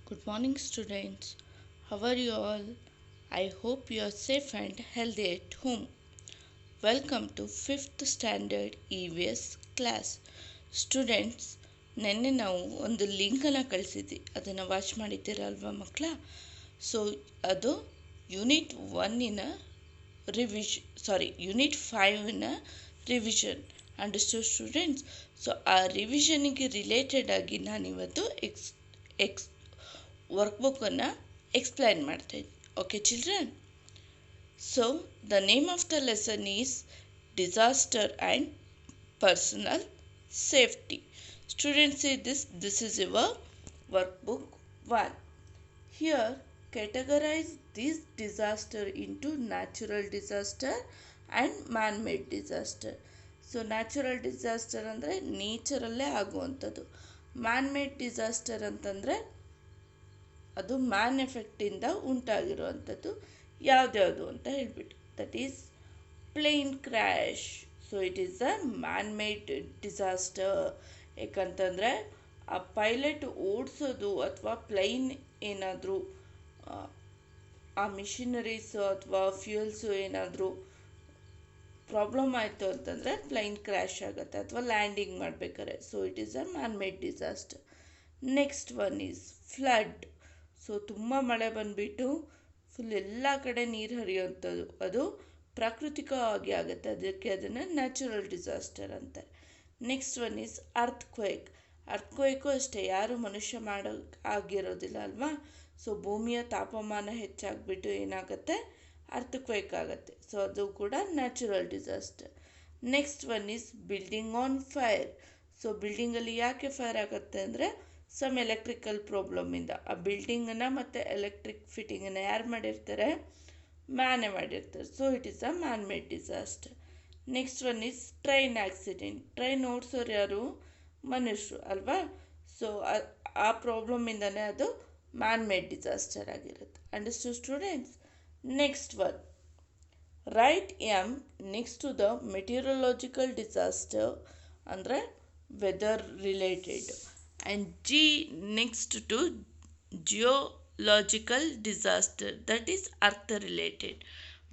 Good morning, students. How are you all? I hope you are safe and healthy at home. Welcome to 5th Standard EVS class. Students ನೆನ್ನೆ ನಾವು ಒಂದು ಲಿಂಕನ್ನು ಕಳಿಸಿದ್ವಿ, ಅದನ್ನು watch ಮಾಡಿದ್ದೀರಲ್ವಾ ಮಕ್ಕಳ? So ಅದು unit 1ನ unit 5ನ ರಿವಿಷನ್. Understood students? ಸೊ ಆ ರಿವಿಷನ್ಗೆ ರಿಲೇಟೆಡ್ ಆಗಿ ನಾನಿವತ್ತು ವರ್ಕ್ಬುಕ್ಕನ್ನು ಎಕ್ಸ್ಪ್ಲೈನ್ ಮಾಡ್ತಾಯಿದ್ದೆ. Okay children? So the name of the lesson is Disaster and Personal Safety. Students, see this is your workbook 1. Here categorize this disaster into natural disaster and man-made disaster. So natural disaster ಅಂದರೆ ನೇಚರಲ್ಲೇ ಆಗುವಂಥದ್ದು. man-made disaster ಅಂತಂದರೆ ಅದು man ಎಫೆಕ್ಟಿಂದ ಉಂಟಾಗಿರುವಂಥದ್ದು. ಯಾವ್ದ್ಯಾವುದು ಅಂತ ಹೇಳ್ಬಿಟ್ಟು, that is plane crash. So it is a man made disaster. ಯಾಕಂತಂದರೆ ಆ pilot ಓಡಿಸೋದು ಅಥವಾ ಪ್ಲೈನ್ ಏನಾದರೂ ಆ ಮಿಷಿನರೀಸು ಅಥವಾ ಫ್ಯೂಯಲ್ಸು ಏನಾದರೂ ಪ್ರಾಬ್ಲಮ್ ಆಯಿತು ಅಂತಂದರೆ ಪ್ಲೈನ್ ಕ್ರ್ಯಾಶ್ ಆಗುತ್ತೆ ಅಥವಾ ಲ್ಯಾಂಡಿಂಗ್ ಮಾಡಬೇಕಾದ್ರೆ. So it is a man made disaster. Next one is flood. So ತುಂಬ ಮಳೆ ಬಂದುಬಿಟ್ಟು ಫುಲ್ ಎಲ್ಲ ಕಡೆ ನೀರು ಹರಿಯುವಂಥದ್ದು, ಅದು ಪ್ರಾಕೃತಿಕವಾಗಿ ಆಗುತ್ತೆ, ಅದನ್ನು ನ್ಯಾಚುರಲ್ ಡಿಸಾಸ್ಟರ್ ಅಂತಾರೆ. ನೆಕ್ಸ್ಟ್ ಒನ್ ಈಸ್ ಅರ್ಥಕ್ವೇಕು ಅಷ್ಟೇ, ಯಾರು ಮನುಷ್ಯ ಆಗಿರೋದಿಲ್ಲ ಅಲ್ವಾ? ಸೊ ಭೂಮಿಯ ತಾಪಮಾನ ಹೆಚ್ಚಾಗಿಬಿಟ್ಟು ಏನಾಗುತ್ತೆ, ಅರ್ಥಕ್ವೇಕ್ ಆಗುತ್ತೆ. ಸೊ ಅದು ಕೂಡ natural disaster. Next one is building on fire. So ಬಿಲ್ಡಿಂಗಲ್ಲಿ ಯಾಕೆ ಫೈರ್ ಆಗುತ್ತೆ ಅಂದರೆ ಸಮ್ ಎಲೆಕ್ಟ್ರಿಕಲ್ ಪ್ರಾಬ್ಲಮಿಂದ. ಆ ಬಿಲ್ಡಿಂಗನ್ನು ಮತ್ತು ಎಲೆಕ್ಟ್ರಿಕ್ ಫಿಟ್ಟಿಂಗನ್ನು ಯಾರು ಮಾಡಿರ್ತಾರೆ? ಮ್ಯಾನೇ ಮಾಡಿರ್ತಾರೆ. So it is a man made disaster. Next one is train accident. Train ಓಡಿಸೋರು ಯಾರು? ಮನುಷ್ಯರು ಅಲ್ವಾ? ಸೊ ಆ ಪ್ರಾಬ್ಲಮಿಂದನೇ ಅದು ಮ್ಯಾನ್ ಮೇಡ್ ಡಿಸಾಸ್ಟರ್ ಆಗಿರುತ್ತೆ. Understood students? Next one, right um next to the meteorological disaster ಅಂದರೆ weather related, and G next to geological disaster, that is earth related.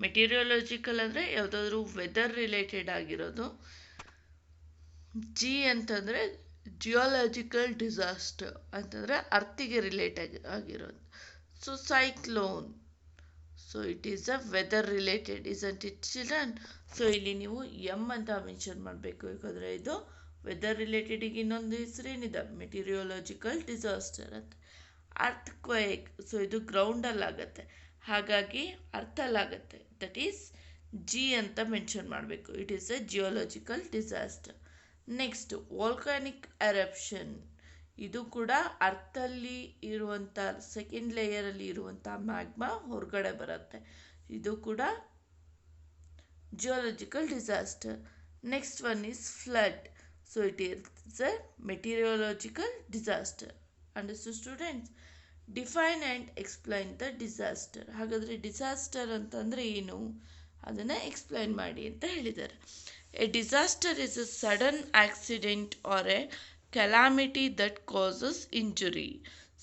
Meteorological ಅಂದರೆ ಯಾವುದಾದ್ರೂ ವೆದರ್ ರಿಲೇಟೆಡ್ ಆಗಿರೋದು. ಜಿ ಅಂತಂದರೆ geological disaster ಅಂತಂದರೆ ಅರ್ಥಿಗೆ relate ಆಗಿರೋದು. So cyclone, so it is a weather related, isn't it children? So ಇಲ್ಲಿ ನೀವು M ಅಂತ ಮೆನ್ಷನ್ ಮಾಡಬೇಕು, ಯಾಕಂದರೆ ಇದು ವೆದರ್ ರಿಲೇಟೆಡಿಗೆ ಇನ್ನೊಂದು ಹೆಸರೇನಿದೆ, ಮೆಟೀರಿಯಲಾಜಿಕಲ್ ಡಿಸಾಸ್ಟರ್ ಅಂತ. ಅರ್ಥಕ್ವೇಕ್, ಸೊ ಇದು ಗ್ರೌಂಡಲ್ಲಾಗತ್ತೆ, ಹಾಗಾಗಿ ಅರ್ಥಲ್ಲಾಗತ್ತೆ, ದಟ್ ಈಸ್ ಜಿ ಅಂತ ಮೆನ್ಷನ್ ಮಾಡಬೇಕು. It is a geological disaster. Next volcanic eruption, ಇದು ಕೂಡ ಅರ್ಥಲ್ಲಿ ಇರುವಂಥ ಸೆಕೆಂಡ್ ಲೇಯರಲ್ಲಿ ಇರುವಂಥ ಮ್ಯಾಗ್ಮಾ ಹೊರಗಡೆ ಬರುತ್ತೆ, ಇದು ಕೂಡ geological disaster. Next one is flood. So it is a meteorological disaster. Understood students? Define and explain the disaster. ಹಾಗಾದರೆ ಡಿಸಾಸ್ಟರ್ ಅಂತಂದರೆ ಏನು ಅದನ್ನು ಎಕ್ಸ್ಪ್ಲೈನ್ ಮಾಡಿ ಅಂತ ಹೇಳಿದ್ದಾರೆ. A disaster is a sudden accident or a calamity that causes injury.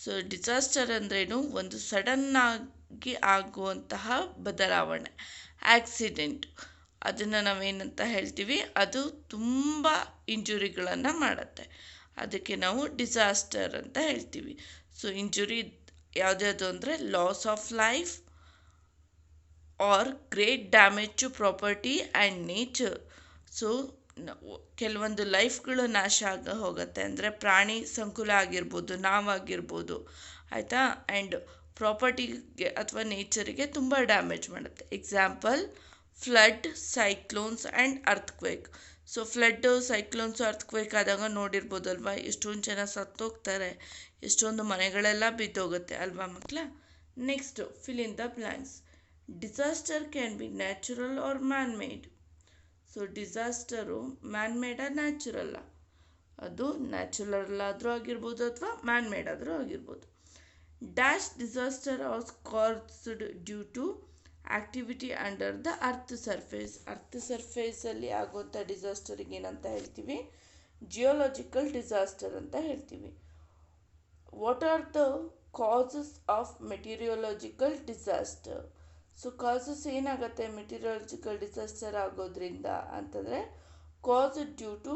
So disaster ಅಂದ್ರೇನು? ಒಂದು sudden ಆಗಿ ಆಗುವಂತಹ ಬದಲಾವಣೆ, ಆಕ್ಸಿಡೆಂಟ್, ಅದನ್ನು ನಾವೇನಂತ ಹೇಳ್ತೀವಿ, ಅದು ತುಂಬ ಇಂಜುರಿಗಳನ್ನು ಮಾಡುತ್ತೆ, ಅದಕ್ಕೆ ನಾವು ಡಿಸಾಸ್ಟರ್ ಅಂತ ಹೇಳ್ತೀವಿ. ಸೊ ಇಂಜುರಿ ಯಾವುದ್ಯಾವುದು ಅಂದರೆ loss of life or great damage to property and nature. So ಕೆಲವೊಂದು ಲೈಫ್ಗಳು ನಾಶ ಹೋಗುತ್ತೆ, ಅಂದರೆ ಪ್ರಾಣಿ ಸಂಕುಲ ಆಗಿರ್ಬೋದು, ನಾವಾಗಿರ್ಬೋದು, ಆಯಿತಾ? ಆ್ಯಂಡ್ ಪ್ರಾಪರ್ಟಿಗೆ ಅಥವಾ ನೇಚರಿಗೆ ತುಂಬ ಡ್ಯಾಮೇಜ್ ಮಾಡುತ್ತೆ. Example flood, cyclones and earthquake. So flood, cyclones, earthquake ಆದಾಗ ನೋಡಿರ್ಬೋದಲ್ವ, ಎಷ್ಟೊಂದು ಜನ ಸತ್ತೋಗ್ತಾರೆ, ಎಷ್ಟೊಂದು ಮನೆಗಳೆಲ್ಲ ಬಿದ್ದೋಗುತ್ತೆ ಅಲ್ವಾ ಮಕ್ಕಳ? Next fill in the blanks. Disaster can be natural or man made. So disaster man ಮೇಡಾ ನ್ಯಾಚುರಲ್ಲ? ಅದು ನ್ಯಾಚುರಲ್ ಆದರೂ ಆಗಿರ್ಬೋದು ಅಥವಾ ಮ್ಯಾನ್ ಮೇಡ್ ಆದರೂ ಆಗಿರ್ಬೋದು. Dash disaster is caused due to activity under the earth surface. Earth ಸರ್ಫೇಸಲ್ಲಿ ಆಗುವಂಥ ಡಿಸಾಸ್ಟರಿಗೆ ಏನಂತ ಹೇಳ್ತೀವಿ? ಜಿಯೋಲಾಜಿಕಲ್ ಡಿಸಾಸ್ಟರ್ ಅಂತ ಹೇಳ್ತೀವಿ. What are the causes of meteorological disaster. So causes ಏನಾಗುತ್ತೆ ಮೆಟೀರಿಯಾಲಜಿಕಲ್ ಡಿಸಾಸ್ಟರ್ ಆಗೋದ್ರಿಂದ ಅಂತಂದರೆ cause due to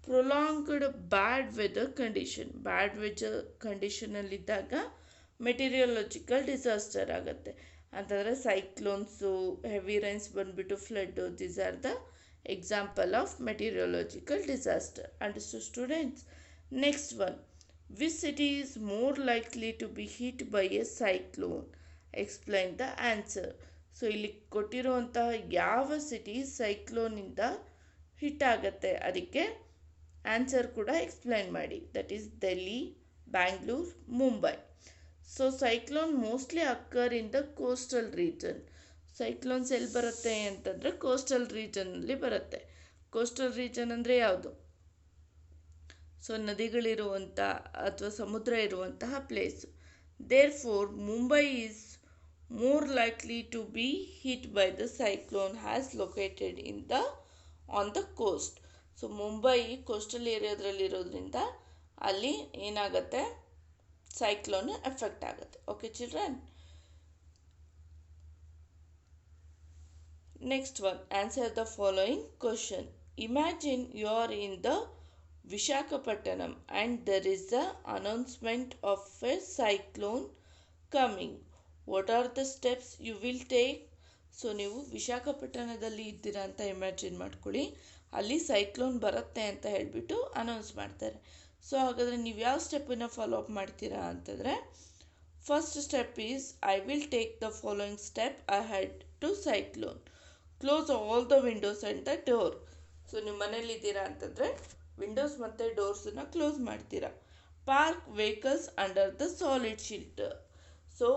prolonged bad weather condition. Bad weather ಕಂಡೀಷನಲ್ಲಿದ್ದಾಗ ಮೆಟೀರಿಯಾಲಜಿಕಲ್ ಡಿಸಾಸ್ಟರ್ ಆಗುತ್ತೆ ಅಂತಂದರೆ ಸೈಕ್ಲೋನ್ಸು, ಹೆವಿ ರೈನ್ಸ್ ಬಂದ್ಬಿಟ್ಟು flood. These are the example of meteorological disaster. Understood students? Next one, which city is more likely to be hit by a cyclone? Explain the answer. So ಇಲ್ಲಿ ಕೊಟ್ಟಿರುವಂತಹ ಯಾವ city ಸೈಕ್ಲೋನಿಂದ hit ಆಗುತ್ತೆ ಅದಕ್ಕೆ answer ಕೂಡ explain ಮಾಡಿ. That is Delhi, Bangalore, Mumbai. So cyclone mostly occur in the coastal region. Cyclones ಎಲ್ಲಿ ಬರುತ್ತೆ ಅಂತಂದರೆ ಕೋಸ್ಟಲ್ ರೀಜನಲ್ಲಿ ಬರುತ್ತೆ. ಕೋಸ್ಟಲ್ ರೀಜನ್ ಅಂದರೆ ಯಾವುದು? ಸೊ ನದಿಗಳಿರುವಂಥ ಅಥವಾ ಸಮುದ್ರ ಇರುವಂತಹ place. Therefore Mumbai is more likely to be hit by the cyclone has located in the on the coast. So Mumbai coastal ಏರಿಯಾದ್ರಲ್ಲಿರೋದ್ರಿಂದ ಅಲ್ಲಿ ಏನಾಗುತ್ತೆ ಸೈಕ್ಲೋನ್ ಎಫೆಕ್ಟ್ ಆಗುತ್ತೆ. Okay children? Next one, answer the following question. Imagine you are in the Visakhapatnam and there is the announcement of a cyclone coming. What are the steps you will take? So ನೀವು ವಿಶಾಖಪಟ್ಟಣದಲ್ಲಿ ಇದ್ದೀರಾ ಅಂತ imagine ಮಾಡ್ಕೊಳ್ಳಿ. ಅಲ್ಲಿ cyclone ಬರುತ್ತೆ ಅಂತ ಹೇಳಿಬಿಟ್ಟು announce ಮಾಡ್ತಾರೆ. So ಹಾಗಾದರೆ ನೀವು ಯಾವ ಸ್ಟೆಪ್ಪನ್ನು ಫಾಲೋ ಅಪ್ ಮಾಡ್ತೀರಾ ಅಂತಂದರೆ, first step is I will take the following step ahead to cyclone. Close all the windows and the door. So ನೀವು ಮನೇಲಿದ್ದೀರಾ ಅಂತಂದರೆ ವಿಂಡೋಸ್ ಮತ್ತು ಡೋರ್ಸನ್ನು ಕ್ಲೋಸ್ ಮಾಡ್ತೀರಾ. Park vehicles under the solid shelter. So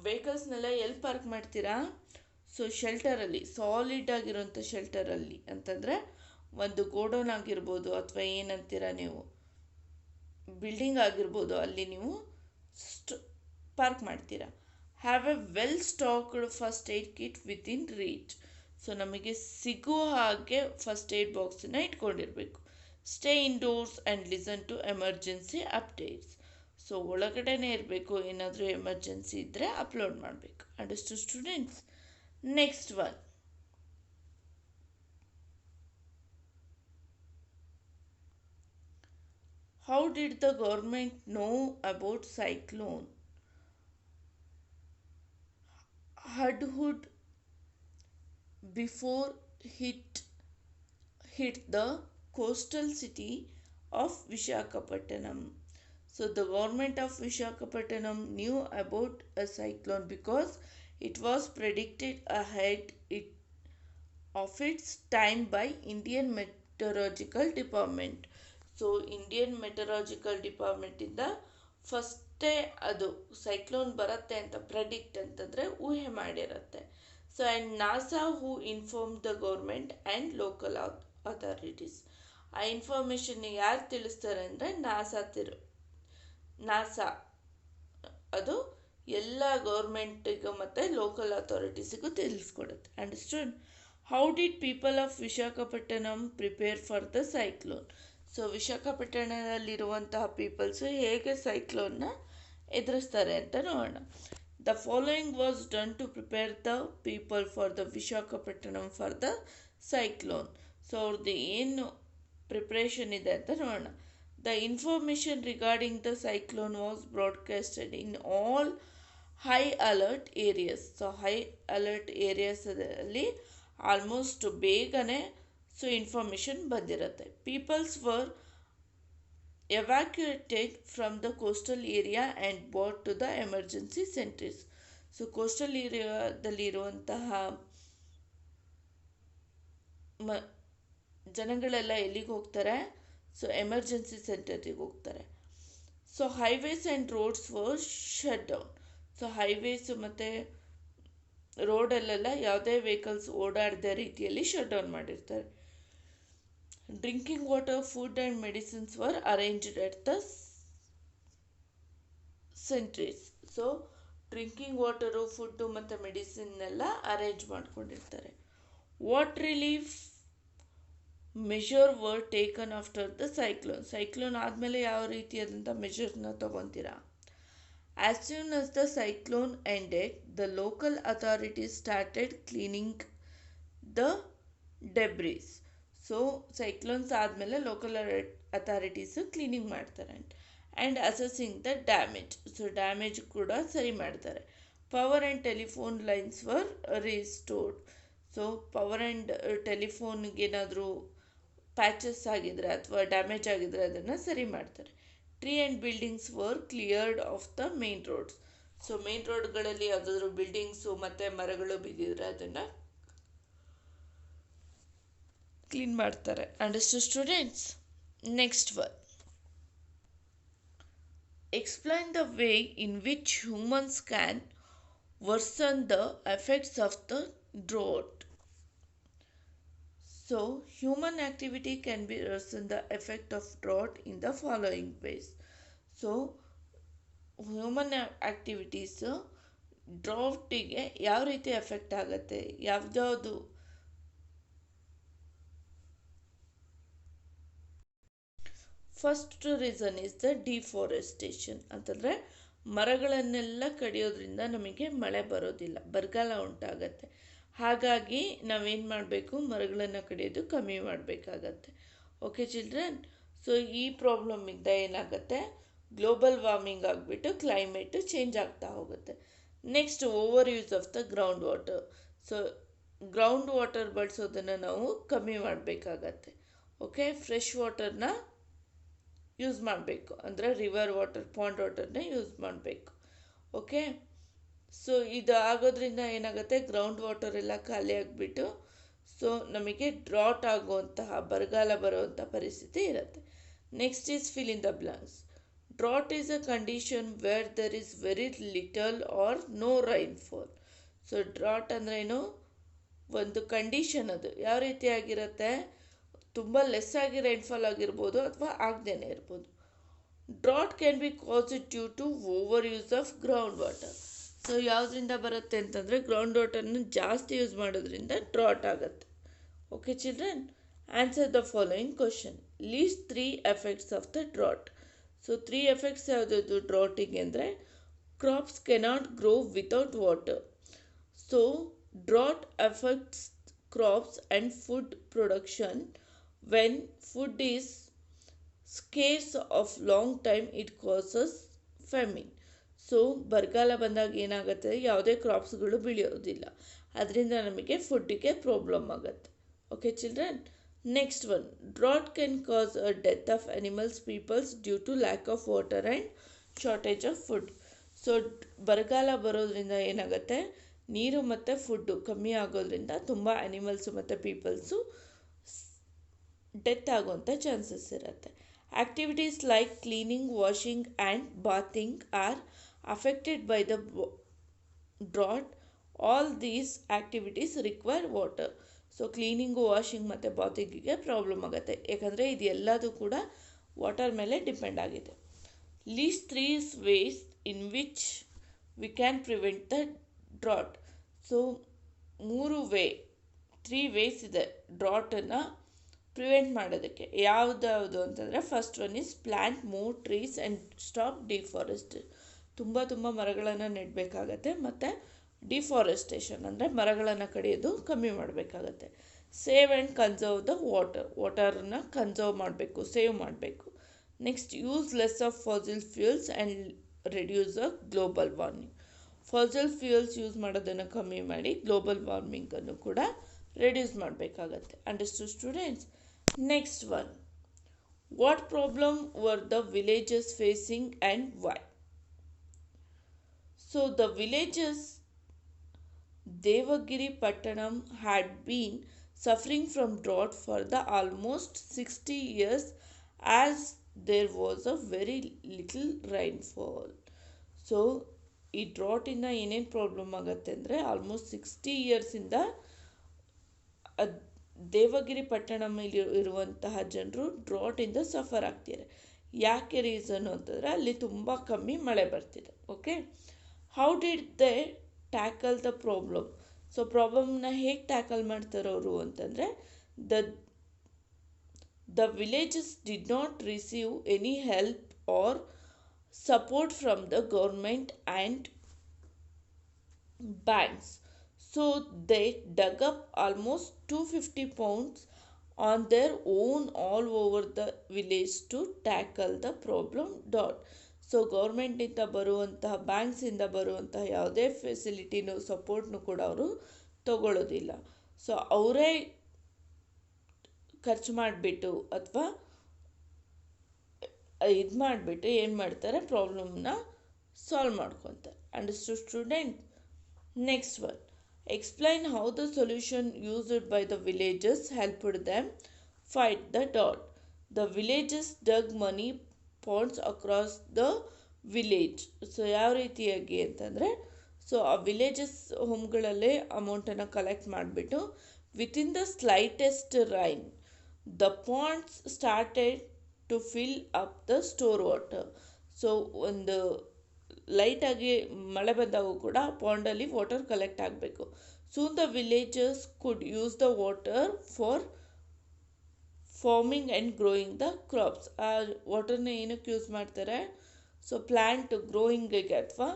ವೆಹಿಕಲ್ಸ್ನೆಲ್ಲ ಎಲ್ಲಿ ಪಾರ್ಕ್ ಮಾಡ್ತೀರಾ? ಸೊ ಶೆಲ್ಟರಲ್ಲಿ, ಸಾಲಿಡ್ ಆಗಿರೋಂಥ ಶೆಲ್ಟರಲ್ಲಿ ಅಂತಂದರೆ ಒಂದು ಗೋಡೌನ್ ಆಗಿರ್ಬೋದು ಅಥವಾ ಏನಂತೀರ ನೀವು ಬಿಲ್ಡಿಂಗ್ ಆಗಿರ್ಬೋದು, ಅಲ್ಲಿ ನೀವು ಪಾರ್ಕ್ ಮಾಡ್ತೀರಾ. Have a well stocked first aid kit with in reach. So ನಮಗೆ ಸಿಗುವ ಹಾಗೆ ಫಸ್ಟ್ ಏಡ್ ಬಾಕ್ಸನ್ನು ಇಟ್ಕೊಂಡಿರಬೇಕು. Stay indoors and listen to emergency updates. So ಒಳಗಡೆನೇ ಇರಬೇಕು, ಏನಾದರೂ ಎಮರ್ಜೆನ್ಸಿ ಇದ್ದರೆ ಅಪ್ಲೋಡ್ ಮಾಡಬೇಕು. Understood students? Next one, how did the government know about cyclone? Hudhud before hit the coastal city of Visakhapatnam. So the government of Visakhapatnam knew about a cyclone because it was predicted ahead of its time by Indian Meteorological Department. So Indian Meteorological Department ಇಂದ ಫಸ್ಟೇ ಅದು cyclone ಬರುತ್ತೆ ಅಂತ predict ಅಂತಂದರೆ ಊಹೆ ಮಾಡಿರುತ್ತೆ. So and NASA who inform the government and local authorities. ಆ information ಯಾರು ತಿಳಿಸ್ತಾರೆ ಅಂದರೆ ನಾಸಾ ಅದು ಎಲ್ಲ ಗೌರ್ಮೆಂಟಿಗೂ ಮತ್ತು ಲೋಕಲ್ ಅಥಾರಿಟೀಸಿಗೂ ತಿಳಿಸ್ಕೊಡುತ್ತೆ. Understood? How did people of Visakhapatnam prepare for the cyclone? So ವಿಶಾಖಪಟ್ಟಣದಲ್ಲಿರುವಂತಹ ಪೀಪಲ್ಸು ಹೇಗೆ ಸೈಕ್ಲೋನ್ನ ಎದುರಿಸ್ತಾರೆ ಅಂತ ನೋಡೋಣ. The following was done to prepare the people for the Visakhapatnam for the cyclone. So ಅವ್ರದ್ದು ಏನು ಪ್ರಿಪ್ರೇಷನ್ ಇದೆ ಅಂತ ನೋಡೋಣ. The information regarding the cyclone was broadcasted in all high alert areas. So high alert ಏರಿಯಾಸಲ್ಲಿ ಆಲ್ಮೋಸ್ಟ್ ಬೇಗನೆ so information ಬಂದಿರುತ್ತೆ. Peoples were evacuated from the coastal area and brought to the emergency centres. So coastal ಏರಿಯಾದಲ್ಲಿರುವಂತಹ ಜನಗಳೆಲ್ಲ ಎಲ್ಲಿಗೆ ಹೋಗ್ತಾರೆ? So emergency ಸೆಂಟರಿಗೆ ಹೋಗ್ತಾರೆ. So highways and roads were shut down. So highways ಮತ್ತು ರೋಡಲ್ಲೆಲ್ಲ ಯಾವುದೇ ವೆಹಿಕಲ್ಸ್ ಓಡಾಡದ ರೀತಿಯಲ್ಲಿ ಶಟ್ ಡೌನ್ ಮಾಡಿರ್ತಾರೆ. Drinking water, food and medicines were arranged at the centres. So drinking water, food ಮತ್ತು ಮೆಡಿಸಿನ್ನೆಲ್ಲ ಅರೇಂಜ್ ಮಾಡ್ಕೊಂಡಿರ್ತಾರೆ. What relief measure var taken after the cyclone ಆದಮೇಲೆ ಯಾವ ರೀತಿಯಾದಂಥ ಮೆಷರ್ನ ತಗೊತೀರಾ? As soon as the cyclone ended, the local authorities started cleaning the debris. So cyclones ಆದಮೇಲೆ local authorities cleaning ಮಾಡ್ತಾರೆ and assessing the damage. So damage ಕೂಡ ಸರಿ ಮಾಡ್ತಾರೆ. Power and telephone lines were restored. So power and ಟೆಲಿಫೋನ್ಗೆ ಏನಾದರೂ patches ಆಗಿದ್ರೆ ಅಥವಾ damage ಆಗಿದ್ರೆ ಅದನ್ನು ಸರಿ ಮಾಡ್ತಾರೆ. Tree and buildings were cleared off the main roads. So main ರೋಡ್ಗಳಲ್ಲಿ ಯಾವುದಾದ್ರೂ ಬಿಲ್ಡಿಂಗ್ಸು ಮತ್ತು ಮರಗಳು ಬಿದ್ದಿದ್ರೆ ಅದನ್ನು ಕ್ಲೀನ್ ಮಾಡ್ತಾರೆ. Understood students? Next one, explain the way in which humans can worsen the effects of the drought. So human activity can be worsen the effect of drought in the following ways. So human activities ಡ್ರಾಫ್ಟಿಗೆ ಯಾವ ರೀತಿ effect ಆಗುತ್ತೆ, ಯಾವುದ್ಯಾವುದು first reason is the deforestation ಅಂತಂದರೆ ಮರಗಳನ್ನೆಲ್ಲ ಕಡಿಯೋದ್ರಿಂದ ನಮಗೆ ಮಳೆ ಬರೋದಿಲ್ಲ, ಬರಗಾಲ ಉಂಟಾಗತ್ತೆ. ಹಾಗಾಗಿ ನಾವೇನು ಮಾಡಬೇಕು, ಮರಗಳನ್ನು ಕಡಿಯೋದು ಕಮ್ಮಿ ಮಾಡಬೇಕಾಗತ್ತೆ. Okay children? ಸೊ ಈ ಪ್ರಾಬ್ಲಮಿಂದ ಏನಾಗುತ್ತೆ, ಗ್ಲೋಬಲ್ ವಾರ್ಮಿಂಗ್ ಆಗಿಬಿಟ್ಟು ಕ್ಲೈಮೇಟು ಚೇಂಜ್ ಆಗ್ತಾ ಹೋಗುತ್ತೆ. Next, over use of the ground water. So ground water ಬಳಸೋದನ್ನು ನಾವು ಕಮ್ಮಿ ಮಾಡಬೇಕಾಗತ್ತೆ. ಓಕೆ, ಫ್ರೆಶ್ ವಾಟರ್ನ ಯೂಸ್ ಮಾಡಬೇಕು, ಅಂದರೆ ರಿವರ್ ವಾಟರ್, ಪಾಂಡ್ ವಾಟರ್ನ ಯೂಸ್ ಮಾಡಬೇಕು. ಓಕೆ, ಸೊ ಇದು ಆಗೋದ್ರಿಂದ ಏನಾಗುತ್ತೆ, ಗ್ರೌಂಡ್ ವಾಟರ್ ಎಲ್ಲ ಖಾಲಿ ಆಗಿಬಿಟ್ಟು ಸೊ ನಮಗೆ ಡ್ರಾಟ್ ಆಗುವಂತಹ, ಬರಗಾಲ ಬರುವಂಥ ಪರಿಸ್ಥಿತಿ ಇರುತ್ತೆ. Next is fill in the blanks. Drought is a condition where there is very little or no rainfall. So drought ಅಂದರೆ ಏನು, ಒಂದು ಕಂಡೀಷನ್. ಅದು ಯಾವ ರೀತಿಯಾಗಿರುತ್ತೆ, ತುಂಬ ಲೆಸ್ ಆಗಿ ರೈನ್ಫಾಲ್ ಆಗಿರ್ಬೋದು ಅಥವಾ ಆಗದೇನೆ ಇರ್ಬೋದು. Drought can be caused due to over use of ground water. So ಯಾವುದರಿಂದ ಬರುತ್ತೆ ಅಂತಂದರೆ ಗ್ರೌಂಡ್ ವಾಟರ್ನ ಜಾಸ್ತಿ ಯೂಸ್ ಮಾಡೋದ್ರಿಂದ ಡ್ರಾಟ್ ಆಗುತ್ತೆ. Okay children, answer the following question. List 3 effects of the drought. So 3 effects ಯಾವುದಾದ್ರು ಡ್ರಾಟಿಗೆ ಅಂದರೆ, crops cannot grow without water. So drought effects crops and food production. When food is scarce of long time, it causes famine. So ಬರಗಾಲ ಬಂದಾಗ ಏನಾಗುತ್ತೆ, ಯಾವುದೇ ಕ್ರಾಪ್ಸ್ಗಳು ಬೆಳೆಯೋದಿಲ್ಲ, ಅದರಿಂದ ನಮಗೆ ಫುಡ್ಡಿಗೆ ಪ್ರಾಬ್ಲಮ್ ಆಗುತ್ತೆ. Okay children? Next one, drought can cause a death of animals, peoples due to lack of water and shortage of food. So ಬರಗಾಲ ಬರೋದ್ರಿಂದ ಏನಾಗುತ್ತೆ, ನೀರು ಮತ್ತು ಫುಡ್ಡು ಕಮ್ಮಿ ಆಗೋದ್ರಿಂದ ತುಂಬ ಅನಿಮಲ್ಸು ಮತ್ತು ಪೀಪಲ್ಸು ಡೆತ್ ಆಗುವಂಥ ಚಾನ್ಸಸ್ ಇರುತ್ತೆ. Activities like cleaning, washing and bathing are affected by the drought. All these activities require water. So cleaning, washing ಮತ್ತು ಬಾತಿಂಗಿಗೆ ಪ್ರಾಬ್ಲಮ್ ಆಗುತ್ತೆ, ಯಾಕಂದರೆ ಇದು ಎಲ್ಲದೂ ಕೂಡ ವಾಟರ್ ಮೇಲೆ ಡಿಪೆಂಡ್ ಆಗಿದೆ. List 3 ways in which we can prevent the drought. So 3 ways ಇದೆ ಡ್ರಾಟನ್ನು ಪ್ರಿವೆಂಟ್ ಮಾಡೋದಕ್ಕೆ. ಯಾವುದ್ಯಾವುದು ಅಂತಂದರೆ, first one is plant more trees and stop deforestation. ತುಂಬ ಮರಗಳನ್ನು ನೆಡಬೇಕಾಗತ್ತೆ ಮತ್ತು ಡಿಫಾರೆಸ್ಟೇಷನ್ ಅಂದರೆ ಮರಗಳನ್ನು ಕಡಿಯೋದು ಕಮ್ಮಿ ಮಾಡಬೇಕಾಗತ್ತೆ. ಸೇವ್ ಆ್ಯಂಡ್ ಕನ್ಸರ್ವ್ ದ ವಾಟರನ್ನ ಕನ್ಸರ್ವ್ ಮಾಡಬೇಕು, ಸೇವ್ ಮಾಡಬೇಕು. Next, use less of fossil fuels and reduce the global warming. Fossil fuels use ಮಾಡೋದನ್ನು ಕಮ್ಮಿ ಮಾಡಿ ಗ್ಲೋಬಲ್ ವಾರ್ಮಿಂಗನ್ನು ಕೂಡ ರೆಡ್ಯೂಸ್ ಮಾಡಬೇಕಾಗತ್ತೆ. Understood students? Next one, what problem were the villages facing and why? So the villages Devagiri Pattanam had been suffering from drought for the almost 60 years as there was a very little rainfall. So ಈ ಡ್ರಾಟಿಂದ ಏನೇನು problem ಆಗುತ್ತೆ ಅಂದರೆ, almost 60 ಇಯರ್ಸಿಂದ Devagiri ಪಟ್ಟಣದಲ್ಲಿ ಇರುವಂತಹ ಜನರು ಡ್ರಾಟಿಂದ suffer ಆಗ್ತಿದ್ದಾರೆ. ಯಾಕೆ reason ಅಂತಂದರೆ ಅಲ್ಲಿ ತುಂಬ ಕಮ್ಮಿ ಮಳೆ ಬರ್ತಿದೆ. Okay, how did they tackle the problem? So ಪ್ರಾಬ್ಲಮ್ನ ಹೇಗೆ ಟ್ಯಾಕಲ್ ಮಾಡ್ತಾರೆ ಅವರು ಅಂತಂದರೆ, the The villages did not receive any help or support from the government and banks. So they dug up almost 250 pounds on their own all over the village to tackle the problem. Dot. So ಗೌರ್ಮೆಂಟಿಂದ ಬರುವಂತಹ ಬ್ಯಾಂಕ್ಸಿಂದ ಬರುವಂತಹ ಯಾವುದೇ ಫೆಸಿಲಿಟಿನೂ ಸಪೋರ್ಟ್ನು ಕೂಡ ಅವರು ತಗೊಳ್ಳೋದಿಲ್ಲ. So ಅವರೇ ಖರ್ಚು ಮಾಡಿಬಿಟ್ಟು ಅಥವಾ ಇದು ಮಾಡಿಬಿಟ್ಟು ಏನು ಮಾಡ್ತಾರೆ, ಪ್ರಾಬ್ಲಮ್ನ ಸಾಲ್ವ್ ಮಾಡ್ಕೊತಾರೆ. Understood student? Next one. Explain how the solution used by the villagers helped them fight the drought. The villagers dug money ponds across the village. So ಯಾವ ರೀತಿಯಾಗಿ ಅಂತಂದರೆ, ಸೊ ಆ ವಿಲೇಜಸ್ ಹೋಮ್ಗಳಲ್ಲೇ ಅಮೌಂಟನ್ನು ಕಲೆಕ್ಟ್ ಮಾಡಿಬಿಟ್ಟು within the slightest rain the ponds started to fill up the store water. So ಒಂದು ಲೈಟಾಗಿ ಮಳೆ ಬಂದಾಗೂ ಕೂಡ ಪಾಂಡಲ್ಲಿ ವಾಟರ್ ಕಲೆಕ್ಟ್ ಆಗಬೇಕು. Soon the villagers could use the water for farming and growing the crops. ಆ ವಾಟರ್ನ ಏನಕ್ಕೆ ಯೂಸ್ ಮಾಡ್ತಾರೆ? ಸೊ ಪ್ಲ್ಯಾಂಟ್ ಗ್ರೋಯಿಂಗಿಗೆ ಅಥವಾ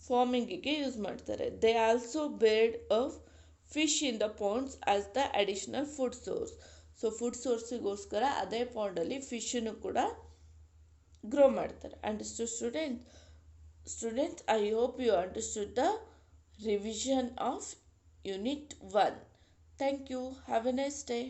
ಫಾರ್ಮಿಂಗಿಗೆ ಯೂಸ್ ಮಾಡ್ತಾರೆ. They also bred a fish in the ponds as the additional food source. So food ಸೋರ್ಸಿಗೋಸ್ಕರ ಅದೇ ಪಾಂಡಲ್ಲಿ ಫಿಶನ್ನು ಕೂಡ ಗ್ರೋ ಮಾಡ್ತಾರೆ. Understood student? Students, I hope you understood the revision of Unit 1. Thank you. Have a nice day.